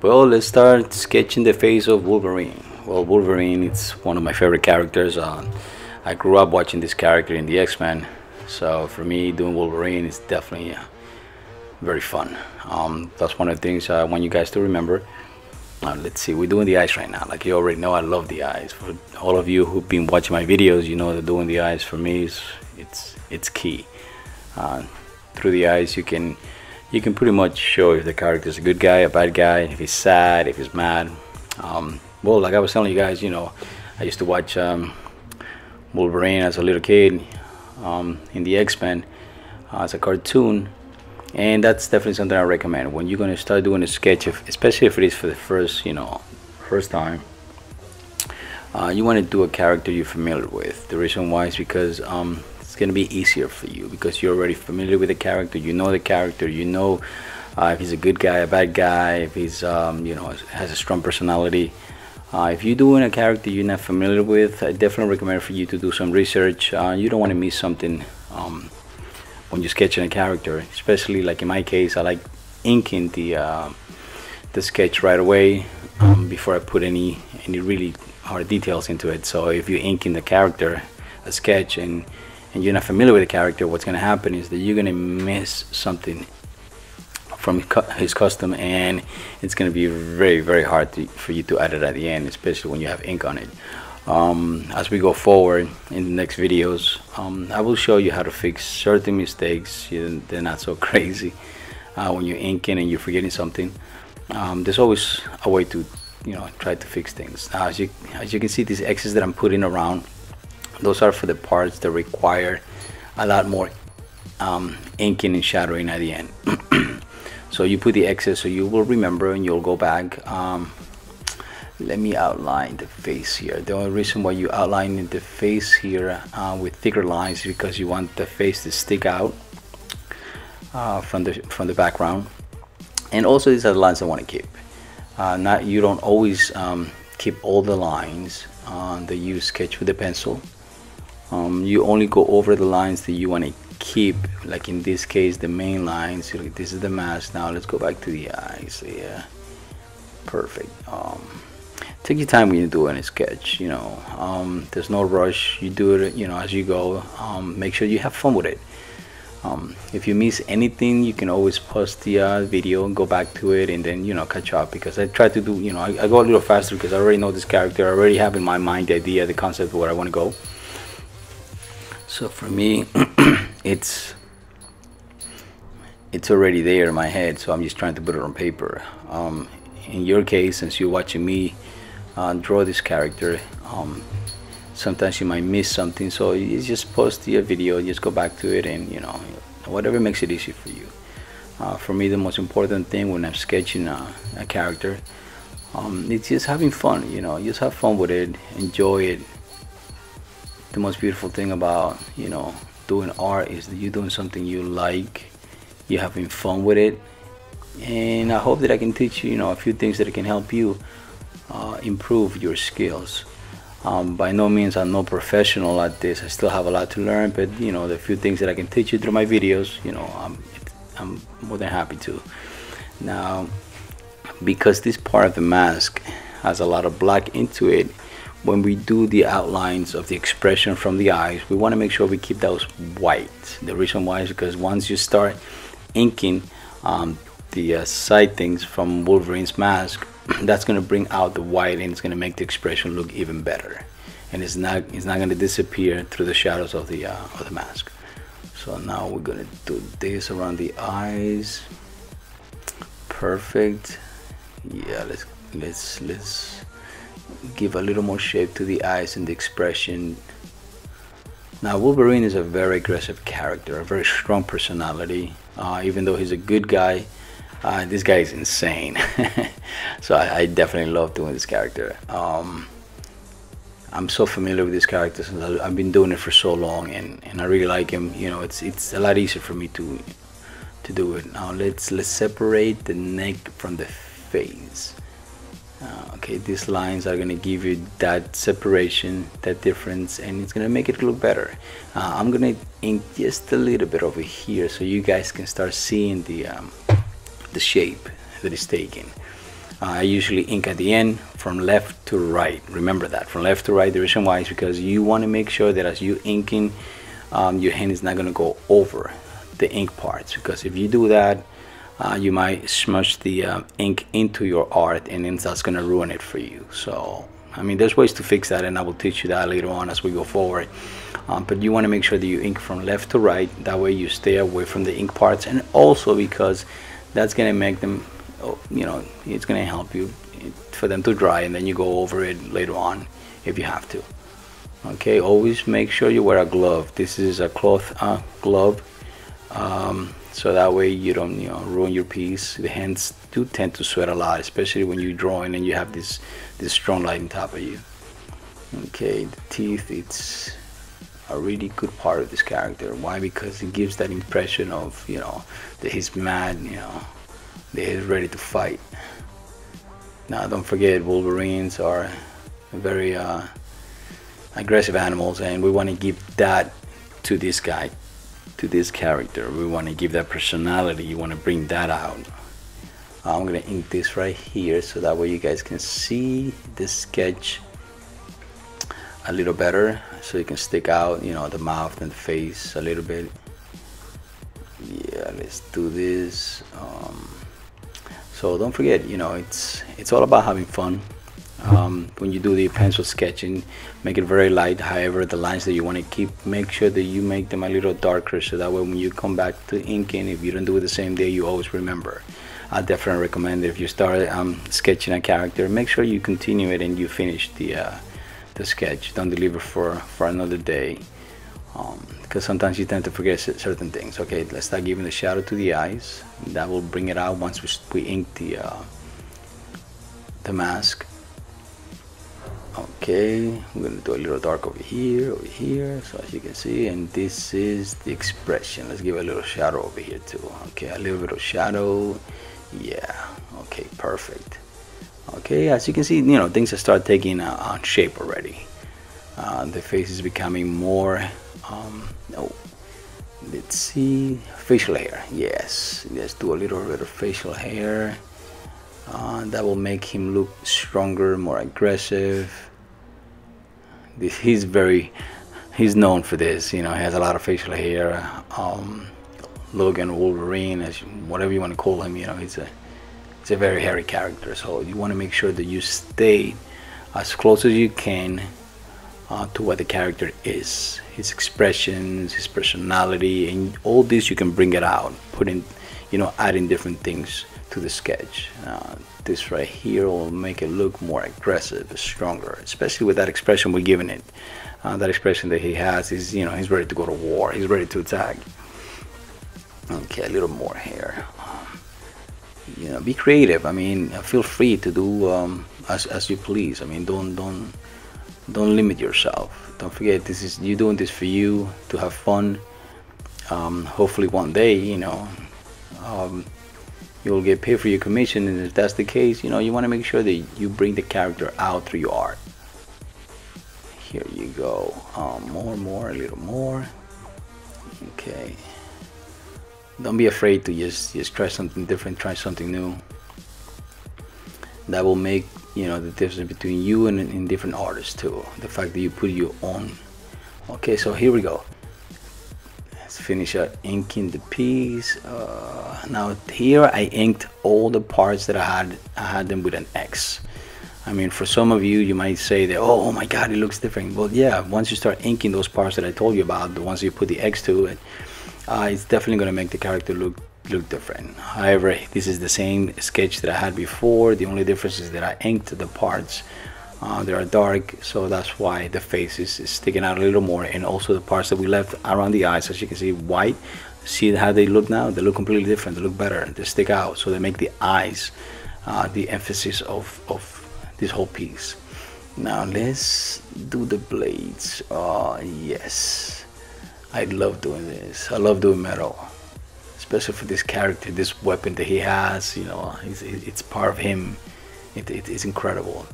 Well, let's start sketching the face of Wolverine. Well, Wolverine, it's one of my favorite characters. I grew up watching this character in the X-Men, so for me, doing Wolverine is definitely very fun. That's one of the things I want you guys to remember. Let's see, we're doing the eyes right now. Like you already know, I love the eyes. For all of you who've been watching my videos, you know that doing the eyes for me is it's key. Through the eyes, you can pretty much show if the character is a good guy, a bad guy, if he's sad, if he's mad. Well, like I was telling you guys, you know, I used to watch Wolverine as a little kid in the X-Men as a cartoon, and that's definitely something I recommend when you're going to start doing a sketch, especially if it is for the first time. You want to do a character you're familiar with. The reason why is because it's going to be easier for you because you're already familiar with the character. You know the character. You know if he's a good guy, a bad guy, if he's you know, has a strong personality. If you're doing a character you're not familiar with, I definitely recommend for you to do some research. You don't want to miss something when you're sketching a character, especially like in my case, I like inking the sketch right away before I put any really hard details into it. So if you're inking the character, a sketch, and you're not familiar with the character, what's going to happen is that you're going to miss something from his custom, and it's going to be very, very hard for you to add it at the end, especially when you have ink on it. As we go forward in the next videos, I will show you how to fix certain mistakes. They're not so crazy when you're inking and you're forgetting something. There's always a way to, you know, try to fix things. As you can see, these X's that I'm putting around, those are for the parts that require a lot more inking and shadowing at the end. So you put the X's so you will remember and you'll go back. Let me outline the face here. The only reason why you outline the face here with thicker lines is because you want the face to stick out from the background. And also these are the lines I want to keep. You don't always keep all the lines that you sketch with a pencil. You only go over the lines that you want to keep, like in this case the main lines. This is the mask. Now let's go back to the eyes. Yeah, perfect. Take your time when you're doing a sketch, you know. There's no rush. You do it, you know, as you go. Make sure you have fun with it. If you miss anything, you can always pause the video and go back to it and then, you know, catch up, because I try to do, you know, I go a little faster because I already know this character. I already have in my mind the idea, the concept of where I want to go. So for me, it's already there in my head, so I'm just trying to put it on paper. In your case, since you're watching me draw this character, sometimes you might miss something, so you just post the video, just go back to it, and you know, whatever makes it easy for you. For me, the most important thing when I'm sketching a character, it's just having fun. You know, just have fun with it, enjoy it. The most beautiful thing about, you know, doing art is that you're doing something you like, you're having fun with it, and I hope that I can teach you, you know, a few things that can help you improve your skills. By no means I'm no professional at this. I still have a lot to learn, but you know, the few things that I can teach you through my videos, you know, I'm more than happy to. Now, because this part of the mask has a lot of black into it, when we do the outlines of the expression from the eyes, we want to make sure we keep those white. The reason why is because once you start inking the side things from Wolverine's mask, that's going to bring out the white, and it's going to make the expression look even better, and it's not going to disappear through the shadows of the mask. So now we're going to do this around the eyes. Perfect. Yeah, let's give a little more shape to the eyes and the expression. Now Wolverine is a very aggressive character, a very strong personality. Even though he's a good guy, this guy is insane. So I definitely love doing this character. I'm so familiar with this character since I've been doing it for so long, and I really like him. You know, it's a lot easier for me to do it. Now let's separate the neck from the face. Okay, these lines are going to give you that separation, that difference, and it's going to make it look better. I'm going to ink just a little bit over here so you guys can start seeing the shape that it's taking. I usually ink at the end from left to right. Remember that, from left to right. The reason why is because you want to make sure that as you inking, your hand is not going to go over the ink parts, because if you do that, you might smush the ink into your art, and then that's going to ruin it for you. So I mean, there's ways to fix that, and I will teach you that later on as we go forward. But you want to make sure that you ink from left to right. That way you stay away from the ink parts, and also because that's going to make them, you know, it's going to help you for them to dry, and then you go over it later on if you have to. Okay, always make sure you wear a glove. This is a cloth glove, so that way you don't, you know, ruin your piece. The hands do tend to sweat a lot, especially when you're drawing and you have this strong light on top of you. Okay, the teeth, it's a really good part of this character. Why? Because it gives that impression of, you know, that he's mad, you know, that he's ready to fight. Now don't forget, Wolverines are very aggressive animals, and we want to give that to this guy, to this character. We want to give that personality. You want to bring that out. I'm gonna ink this right here so that way you guys can see the sketch a little better, so you can stick out, you know, the mouth and the face a little bit. Yeah, let's do this. So don't forget, you know, it's all about having fun. When you do the pencil sketching, make it very light. However, the lines that you want to keep, make sure that you make them a little darker, so that way when you come back to inking, if you don't do it the same day, you always remember. I definitely recommend that if you start sketching a character, make sure you continue it and you finish the sketch. Don't leave it for another day, because sometimes you tend to forget certain things. Okay, let's start giving the shadow to the eyes. That will bring it out once we ink the mask. Okay, I'm going to do a little dark over here, so as you can see, and this is the expression. Let's give a little shadow over here too. Okay, a little bit of shadow. Yeah, okay, perfect. Okay, as you can see, you know, things have started taking on shape already. The face is becoming more, oh, let's see, facial hair. Yes, let's do a little bit of facial hair. That will make him look stronger, more aggressive. He's known for this, you know. He has a lot of facial hair. Logan, Wolverine, whatever you want to call him, you know, he's a very hairy character. So you want to make sure that you stay as close as you can to what the character is, his expressions, his personality, and all this you can bring it out, putting, you know, adding different things to the sketch. This right here will make it look more aggressive, stronger, especially with that expression we're giving it. That expression that he has is, you know, he's ready to go to war, he's ready to attack. Okay, a little more hair. You know, be creative. I mean, feel free to do as you please. I mean, don't limit yourself. Don't forget, this is, you're doing this for you, to have fun. Hopefully one day, you know, you'll get paid for your commission, and if that's the case, you know, you want to make sure that you bring the character out through your art. Here you go. More, a little more. Okay. Don't be afraid to just try something different, try something new. That will make, you know, the difference between you and different artists too. The fact that you put your own. Okay, so here we go. Let's finish inking the piece. Now here I inked all the parts that I had them with an X. I mean, for some of you, you might say that, oh my God, it looks different. Well, yeah, once you start inking those parts that I told you about, the ones you put the X to, it's definitely going to make the character look different. However, this is the same sketch that I had before. The only difference is that I inked the parts. They are dark, so that's why the face is sticking out a little more, and also the parts that we left around the eyes, as you can see, white. See how they look now? They look completely different. They look better. They stick out, so they make the eyes the emphasis of this whole piece. Now let's do the blades. Yes, I love doing this. I love doing metal, especially for this character, this weapon that he has. You know, it's part of him. It's incredible.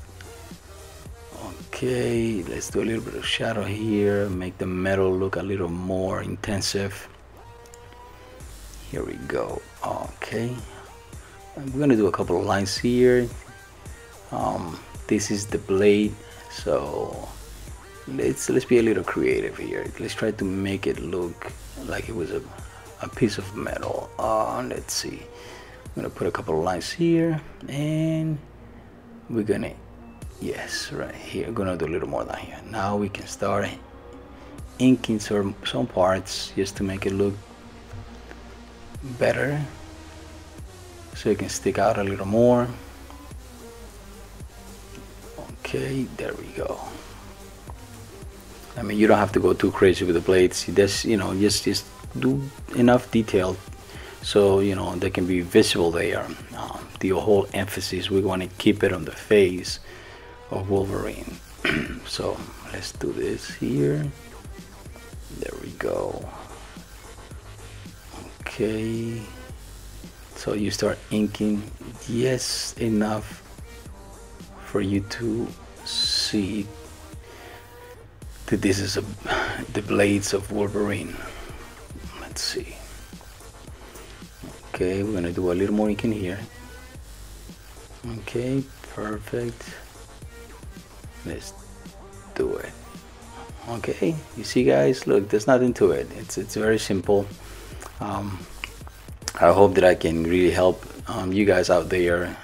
Okay, let's do a little bit of shadow here, make the metal look a little more intensive. Here we go. Okay, we're gonna do a couple of lines here. This is the blade, so let's be a little creative here. Let's try to make it look like it was a piece of metal. Let's see, I'm gonna put a couple of lines here, and we're gonna, yes, right here, I'm gonna do a little more down here. Now we can start inking some parts just to make it look better, so it can stick out a little more. Okay, there we go. I mean, you don't have to go too crazy with the blades. Just, you know, just do enough detail so, you know, they can be visible there. The whole emphasis, we want to keep it on the face of Wolverine. So let's do this here. There we go. Okay, so you start inking just enough for you to see that this is the blades of Wolverine. Let's see. Okay, we're gonna do a little more inking here. Okay, perfect. Let's do it. Okay, you see, guys, look, there's nothing to it. It's very simple. I hope that I can really help you guys out there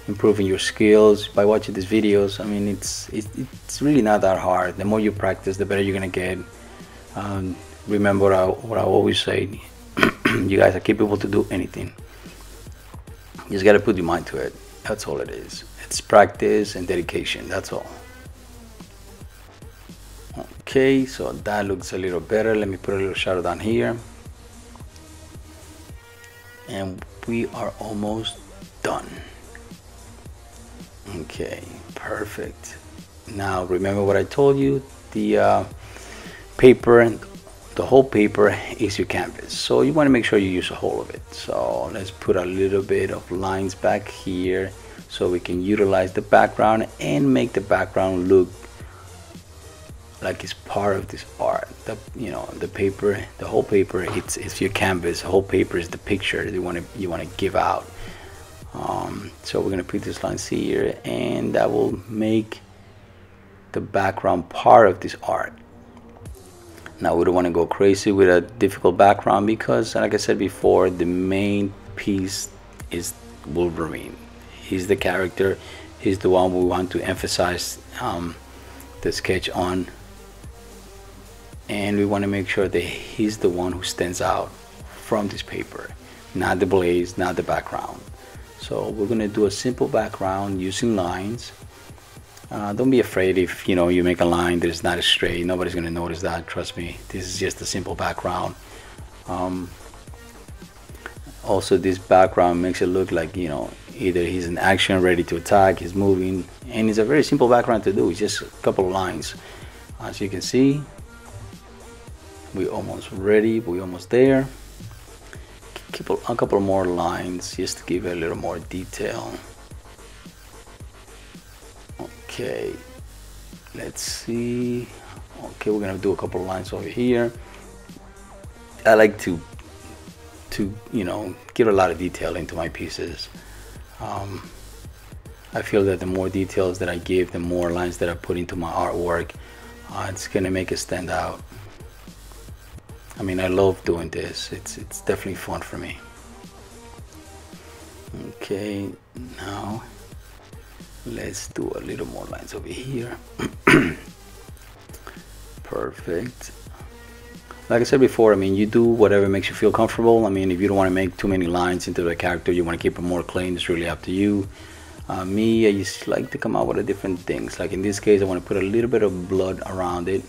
improving your skills by watching these videos. I mean, it's really not that hard. The more you practice, the better you're gonna get. Remember what I always say. You guys are capable to do anything. You just gotta put your mind to it. That's all it is. It's practice and dedication. That's all. Okay, so that looks a little better. Let me put a little shadow down here, and we are almost done. Okay, perfect. Now remember what I told you, the paper, the whole paper is your canvas, so you want to make sure you use the whole of it. So let's put a little bit of lines back here so we can utilize the background and make the background look like it's part of this art. You know, the paper, the whole paper, it's your canvas. The whole paper is the picture that you want to give out. So we're gonna put these lines here, and that will make the background part of this art. Now we don't want to go crazy with a difficult background because, like I said before, the main piece is Wolverine. He's the character. He's the one we want to emphasize the sketch on, and we want to make sure that he's the one who stands out from this paper, not the blades, not the background. So we're gonna do a simple background using lines. Don't be afraid if you make a line that is not straight. Nobody's gonna notice that. Trust me. This is just a simple background. Also, this background makes it look like either he's in action, ready to attack, he's moving, and it's a very simple background to do. It's just a couple of lines. As you can see, we're almost ready. We're almost there. A couple more lines just to give it a little more detail. Okay, let's see. Okay, we're gonna do a couple of lines over here. I like to give a lot of detail into my pieces. I feel that the more details that I give, the more lines that I put into my artwork, it's gonna make it stand out. I mean, I love doing this. It's definitely fun for me. Okay, now let's do a little more lines over here. Perfect. Like I said before, I mean, you do whatever makes you feel comfortable. I mean, if you don't want to make too many lines into the character, you want to keep it more clean, it's really up to you. Me, I just like to come out with different things. Like in this case, I want to put a little bit of blood around it.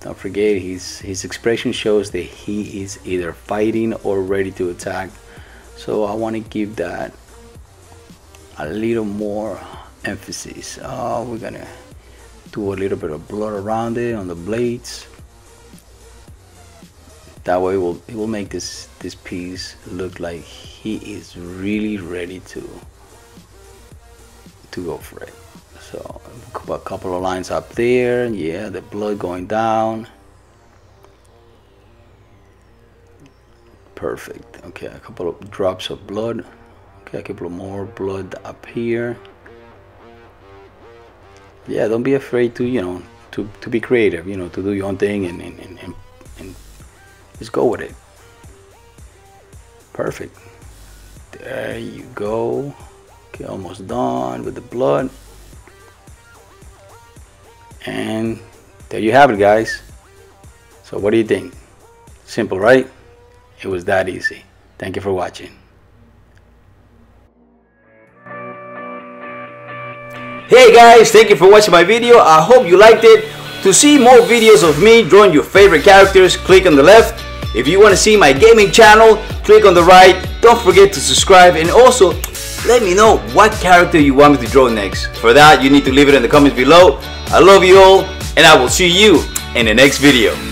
Don't forget, his expression shows that he is either fighting or ready to attack. So I want to give that a little more emphasis. We're gonna do a little bit of blood around it on the blades. That way it will make this piece look like he is really ready to go for it. So a couple of lines up there, yeah, the blood going down. Perfect. Okay, a couple of drops of blood. Okay, a couple more blood up here. Yeah, don't be afraid to, you know, to be creative, you know, to do your own thing and just go with it. Perfect. There you go. Okay, almost done with the blood. And there you have it, guys. So what do you think? Simple, right? It was that easy. Thank you for watching. Hey guys, thank you for watching my video. I hope you liked it. To see more videos of me drawing your favorite characters, click on the left. If you want to see my gaming channel, click on the right. Don't forget to subscribe, and also let me know what character you want me to draw next. For that, you need to leave it in the comments below. I love you all, and I will see you in the next video.